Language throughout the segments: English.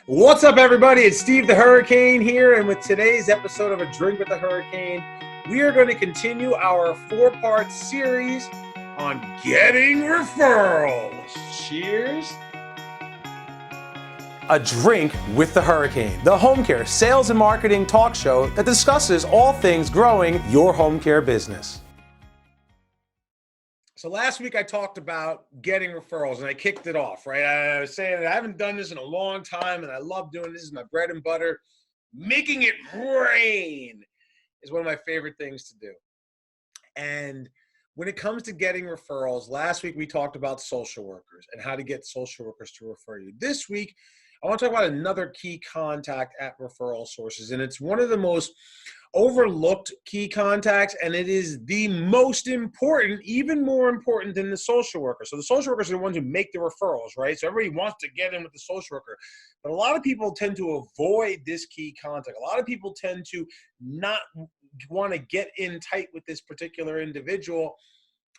What's up, everybody? It's Steve the Hurricane here, and with today's episode of A Drink with the Hurricane, we are going to continue our four-part series on getting referrals. Cheers. A Drink with the Hurricane, the home care sales and marketing talk show that discusses all things growing your home care business. So last week I talked about getting referrals and I kicked it off, right? I was saying that I haven't done this in a long time and I love doing this. This is my bread and butter. Making it rain is one of my favorite things to do. And when it comes to getting referrals, last week we talked about social workers and how to get social workers to refer you. This week, I want to talk about another key contact at referral sources, and it's one of the most overlooked key contacts, and it is the most important, even more important than the social worker. So the social workers are the ones who make the referrals, right? So everybody wants to get in with the social worker, but a lot of people tend to avoid this key contact. A lot of people tend to not want to get in tight with this particular individual.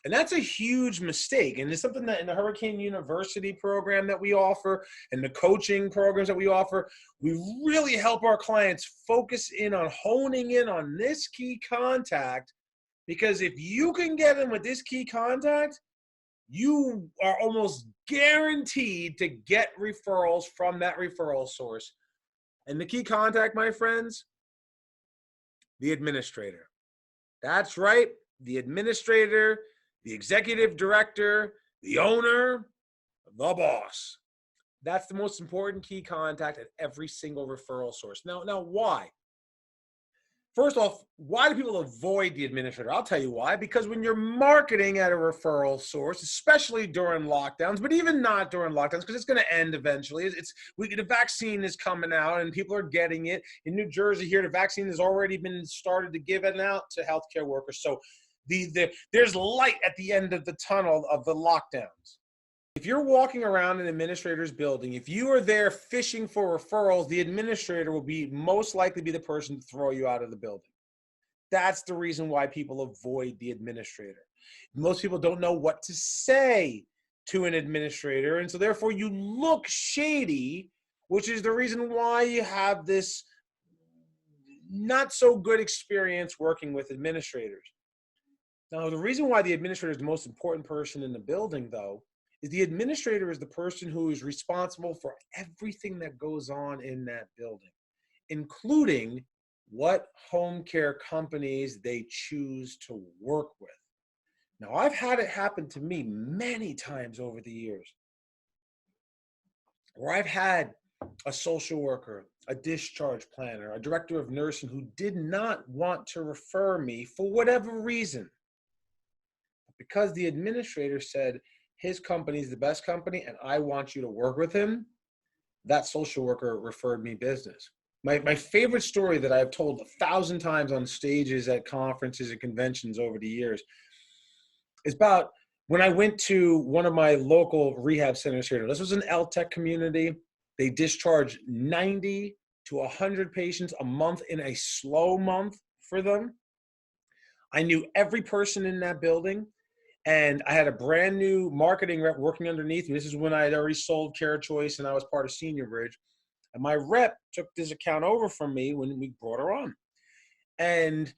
And that's a huge mistake. And it's something that in the Hurricane University program that we offer and the coaching programs that we offer, we really help our clients focus in on honing in on this key contact. Because if you can get in with this key contact, you are almost guaranteed to get referrals from that referral source. And the key contact, my friends, the administrator. That's right, the administrator, the executive director, the owner, the boss. That's the most important key contact at every single referral source. Now, why? First off, why do people avoid the administrator? I'll tell you why. Because when you're marketing at a referral source, especially during lockdowns, but even not during lockdowns, because it's going to end eventually. The vaccine is coming out and people are getting it. In New Jersey here, the vaccine has already been started to give it out to healthcare workers. So there's light at the end of the tunnel of the lockdowns. If you're walking around an administrator's building, if you are there fishing for referrals, the administrator will most likely be the person to throw you out of the building. That's the reason why people avoid the administrator. Most people don't know what to say to an administrator, and so therefore you look shady, which is the reason why you have this not so good experience working with administrators. Now, the reason why the administrator is the most important person in the building, though, is the administrator is the person who is responsible for everything that goes on in that building, including what home care companies they choose to work with. Now, I've had it happen to me many times over the years, where I've had a social worker, a discharge planner, a director of nursing who did not want to refer me for whatever reason. Because the administrator said his company is the best company and I want you to work with him, that social worker referred me business. My favorite story that I've told 1,000 times on stages at conferences and conventions over the years is about when I went to one of my local rehab centers here. This was an LTech community. They discharged 90 to 100 patients a month in a slow month for them. I knew every person in that building. And I had a brand new marketing rep working underneath me. This is when I had already sold Care Choice and I was part of Senior Bridge. And my rep took this account over from me when we brought her on. And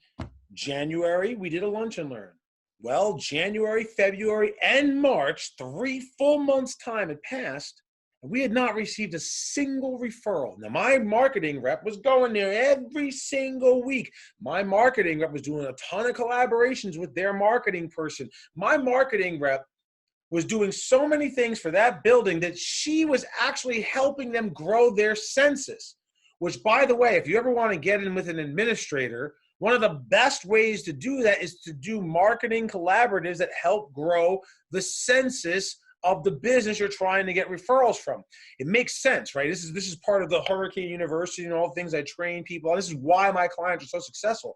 January, we did a lunch and learn. Well, January, February, and March, 3 full months' time had passed, and we had not received a single referral. Now, my marketing rep was going there every single week. My marketing rep was doing a ton of collaborations with their marketing person. My marketing rep was doing so many things for that building that she was actually helping them grow their census, which, by the way, if you ever want to get in with an administrator, one of the best ways to do that is to do marketing collaboratives that help grow the census of the business you're trying to get referrals from. It makes sense, right? This is part of the Hurricane University and all the things I train people on. This is why my clients are so successful.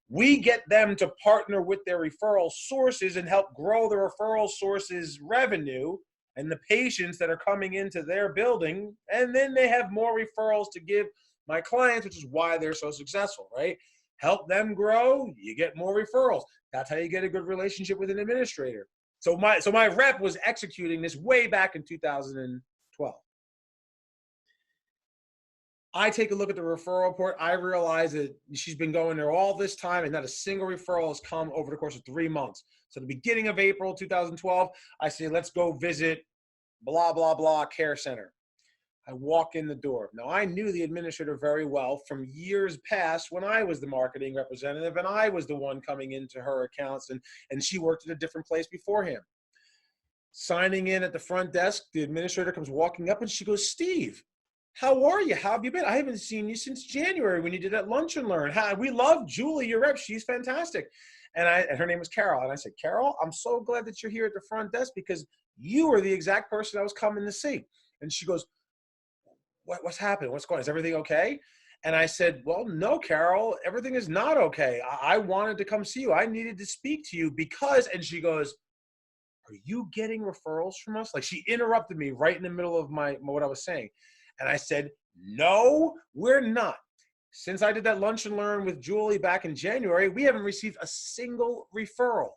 We get them to partner with their referral sources and help grow the referral sources' revenue and the patients that are coming into their building, and then they have more referrals to give my clients, which is why they're so successful, right? Help them grow, you get more referrals. That's how you get a good relationship with an administrator. So my rep was executing this way back in 2012. I take a look at the referral report. I realize that she's been going there all this time and not a single referral has come over the course of 3 months. So the beginning of April 2012, I say, let's go visit blah, blah, blah care center. I walk in the door. Now, I knew the administrator very well from years past when I was the marketing representative and I was the one coming into her accounts, and she worked at a different place beforehand. Signing in at the front desk, the administrator comes walking up and she goes, Steve, how are you? How have you been? I haven't seen you since January when you did that lunch and learn. We love Julie, your rep. She's fantastic. And her name was Carol. And I said, Carol, I'm so glad that you're here at the front desk because you are the exact person I was coming to see. And she goes, what's happened? What's going on? Is everything okay? And I said, well, no, Carol, everything is not okay. I wanted to come see you. I needed to speak to you because, and she goes, are you getting referrals from us? Like, she interrupted me right in the middle of what I was saying. And I said, no, we're not. Since I did that lunch and learn with Julie back in January, we haven't received a single referral.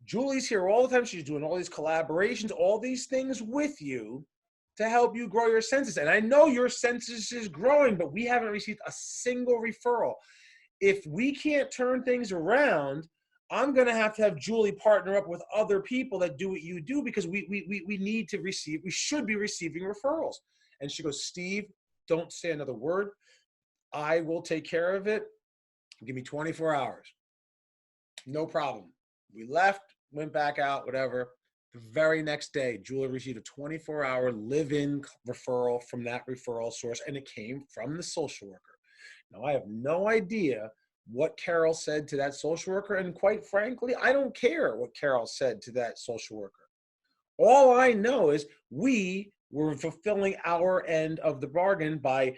Julie's here all the time. She's doing all these collaborations, all these things with you to help you grow your census. And I know your census is growing, but we haven't received a single referral. If we can't turn things around, I'm going to have Julie partner up with other people that do what you do because we need to receive, we should be receiving referrals. And she goes, Steve, don't say another word. I will take care of it. Give me 24 hours. No problem. We left, went back out, whatever. The very next day, Julie received a 24-hour live-in referral from that referral source, and it came from the social worker. Now, I have no idea what Carol said to that social worker, and quite frankly, I don't care what Carol said to that social worker. All I know is we were fulfilling our end of the bargain by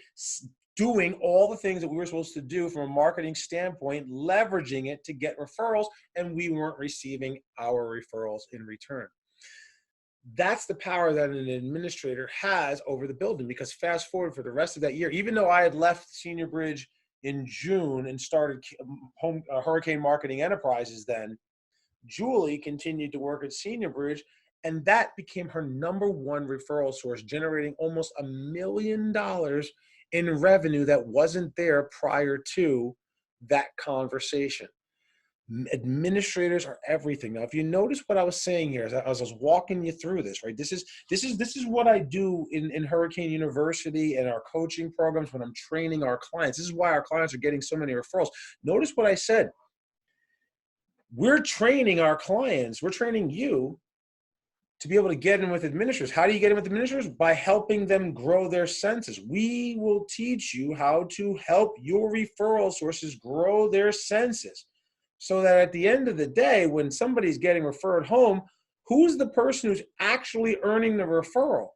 doing all the things that we were supposed to do from a marketing standpoint, leveraging it to get referrals, and we weren't receiving our referrals in return. That's the power that an administrator has over the building, because fast forward for the rest of that year, even though I had left Senior Bridge in June and started Hurricane Marketing Enterprises then, Julie continued to work at Senior Bridge, and that became her #1 referral source, generating almost $1 million in revenue that wasn't there prior to that conversation. Administrators are everything. Now, if you notice what I was saying here as I was walking you through this, right? This is what I do in Hurricane University and our coaching programs when I'm training our clients. This is why our clients are getting so many referrals. Notice what I said. We're training our clients. We're training you to be able to get in with administrators. How do you get in with administrators? By helping them grow their census. We will teach you how to help your referral sources grow their census, so that at the end of the day, when somebody's getting referred home, who's the person who's actually earning the referral?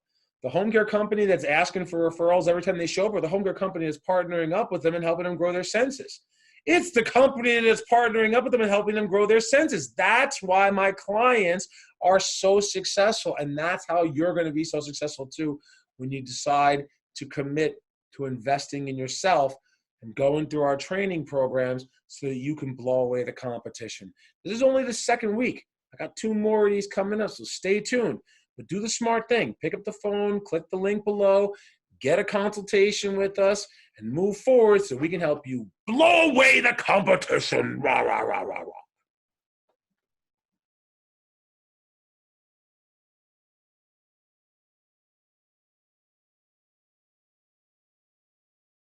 The home care company that's asking for referrals every time they show up, or the home care company that's partnering up with them and helping them grow their census? It's the company that's partnering up with them and helping them grow their census. That's why my clients are so successful. And that's how you're going to be so successful too, when you decide to commit to investing in yourself and going through our training programs so that you can blow away the competition. This is only the second week. I got 2 more of these coming up, so stay tuned. But do the smart thing. Pick up the phone, click the link below, get a consultation with us, and move forward so we can help you blow away the competition. Rah, rah, rah, rah, rah.